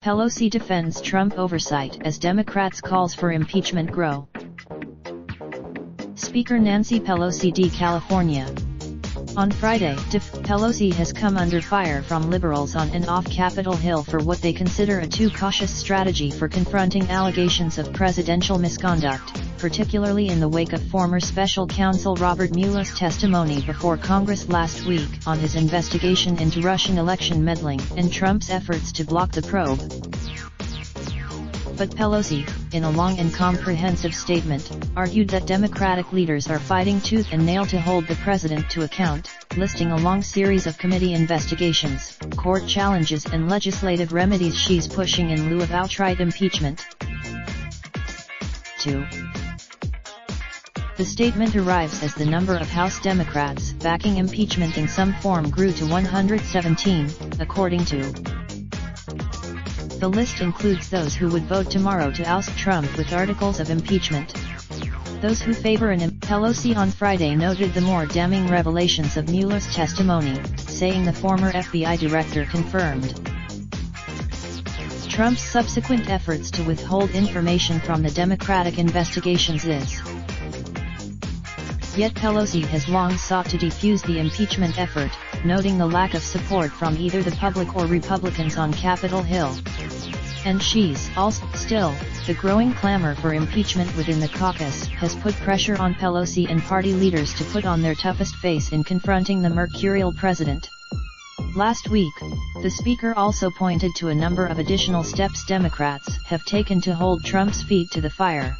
Pelosi defends Trump oversight as Democrats' calls for impeachment grow. Speaker Nancy Pelosi d. California. On Friday, Pelosi has come under fire from liberals on and off Capitol Hill for what they consider a too cautious strategy for confronting allegations of presidential misconduct, particularly in the wake of former special counsel Robert Mueller's testimony before Congress last week on his investigation into Russian election meddling and Trump's efforts to block the probe. But Pelosi, in a long and comprehensive statement, argued that Democratic leaders are fighting tooth and nail to hold the president to account, listing a long series of committee investigations, court challenges and legislative remedies she's pushing in lieu of outright impeachment. 2. The statement arrives as the number of House Democrats backing impeachment in some form grew to 117, according to. The list includes those who would vote tomorrow to oust Trump with articles of impeachment. Those who favor Pelosi on Friday noted the more damning revelations of Mueller's testimony, saying the former FBI director confirmed Trump's subsequent efforts to withhold information from the Democratic investigations is. Yet Pelosi has long sought to defuse the impeachment effort, noting the lack of support from either the public or Republicans on Capitol Hill. And still, the growing clamor for impeachment within the caucus has put pressure on Pelosi and party leaders to put on their toughest face in confronting the mercurial president. Last week, the speaker also pointed to a number of additional steps Democrats have taken to hold Trump's feet to the fire.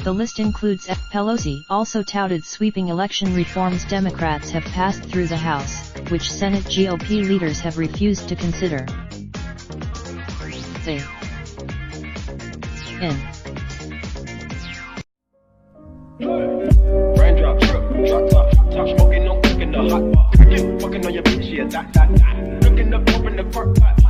The list includes Pelosi also touted sweeping election reforms Democrats have passed through the House, which Senate GOP leaders have refused to consider. Raindrop, drop top smoking, no cooking the hot pot. Fucking on your bitch, yeah, that. Looking up, open the park pot.